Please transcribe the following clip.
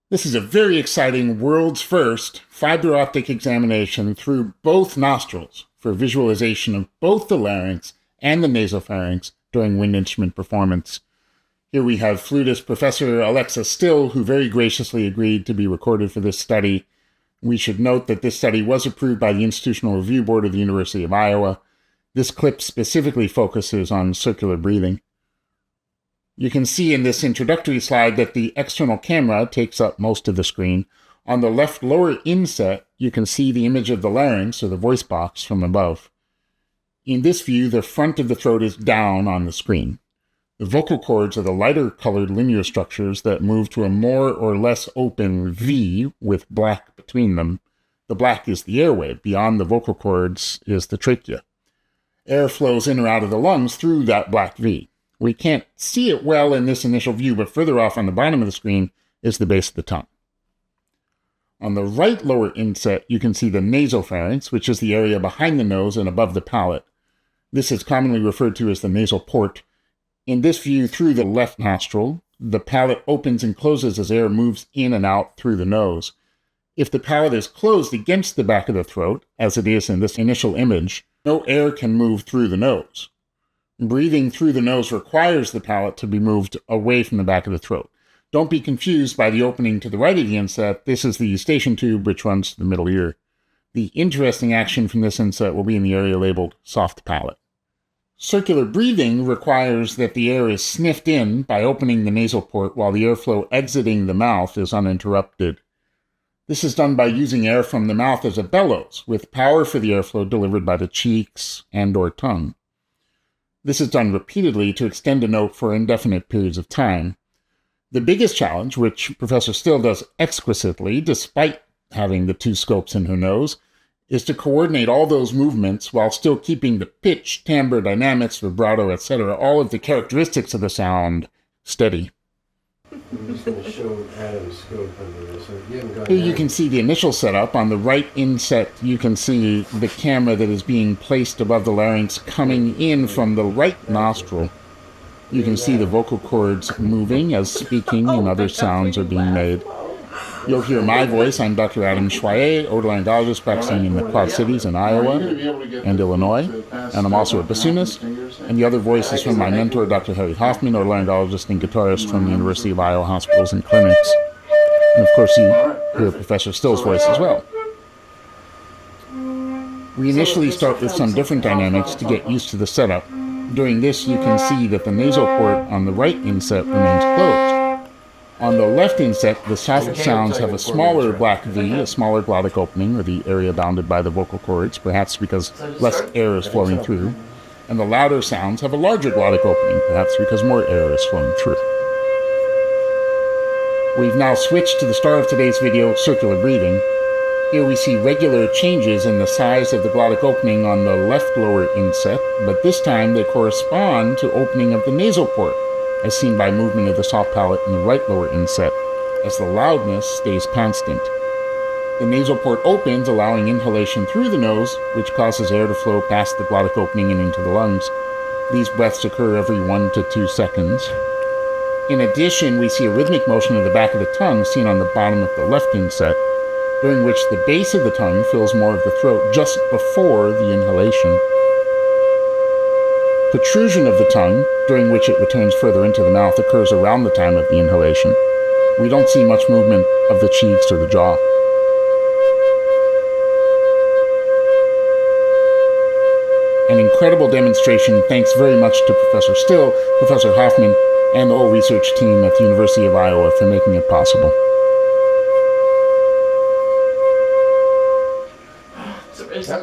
This is a very exciting world's first fiber optic examination through both nostrils for visualization of both the larynx and the nasopharynx during wind instrument performance. Here we have flutist Professor Alexa Still, who very graciously agreed to be recorded for this study. We should note that this study was approved by the Institutional Review Board of the University of Iowa. This clip specifically focuses on circular breathing. You can see in this introductory slide that the external camera takes up most of the screen. On the left lower inset, you can see the image of the larynx, or the voice box, from above. In this view, the front of the throat is down on the screen. The vocal cords are the lighter colored linear structures that move to a more or less open V with black between them. The black is the airway. Beyond the vocal cords is the trachea. Air flows in or out of the lungs through that black V. We can't see it well in this initial view, but further off on the bottom of the screen is the base of the tongue. On the right lower inset, you can see the nasopharynx, which is the area behind the nose and above the palate. This is commonly referred to as the nasal port. In this view, through the left nostril, the palate opens and closes as air moves in and out through the nose. If the palate is closed against the back of the throat, as it is in this initial image, no air can move through the nose. Breathing through the nose requires the palate to be moved away from the back of the throat. Don't be confused by the opening to the right of the inset. This is the eustachian tube, which runs to the middle ear. The interesting action from this inset will be in the area labeled soft palate. Circular breathing requires that the air is sniffed in by opening the nasal port while the airflow exiting the mouth is uninterrupted. This is done by using air from the mouth as a bellows, with power for the airflow delivered by the cheeks and/or tongue. This is done repeatedly to extend a note for indefinite periods of time. The biggest challenge, which Professor Still does exquisitely, despite having the two scopes in her nose, is to coordinate all those movements while still keeping the pitch, timbre, dynamics, vibrato, etc., all of the characteristics of the sound, steady. I'm just going to show Adam's scope under this. Here you can see the initial setup. On the right inset, you can see the camera that is being placed above the larynx coming in from the right nostril. You can see the vocal cords moving as speaking and other sounds are being made. You'll hear my voice. I'm Dr. Adam Schwalje, otolaryngologist practicing in the Quad Cities in Iowa and Illinois, and I'm also a bassoonist. And the other voice is from my mentor, Dr. Hoffman, otolaryngologist and guitarist from the University of Iowa Hospitals and Clinics. And of course, you hear Professor Still's voice as well. We initially start with some different dynamics to get used to the setup. During this, you can see that the nasal port on the right inset remains closed. On the left inset, the soft sounds have a smaller black V, a smaller glottic opening, or the area bounded by the vocal cords, perhaps because less air is flowing through. And the louder sounds have a larger glottic opening, perhaps because more air is flowing through. We've now switched to the star of today's video, circular breathing. Here we see regular changes in the size of the glottic opening on the left lower inset, but this time they correspond to opening of the nasal port, as seen by movement of the soft palate in the right lower inset, as the loudness stays constant. The nasal port opens, allowing inhalation through the nose, which causes air to flow past the glottic opening and into the lungs. These breaths occur every 1 to 2 seconds. In addition, we see a rhythmic motion of the back of the tongue seen on the bottom of the left inset, during which the base of the tongue fills more of the throat just before the inhalation. Protrusion of the tongue, during which it returns further into the mouth, occurs around the time of the inhalation. We don't see much movement of the cheeks or the jaw. An incredible demonstration. Thanks very much to Professor Still, Professor Hoffman, and the whole research team at the University of Iowa for making it possible.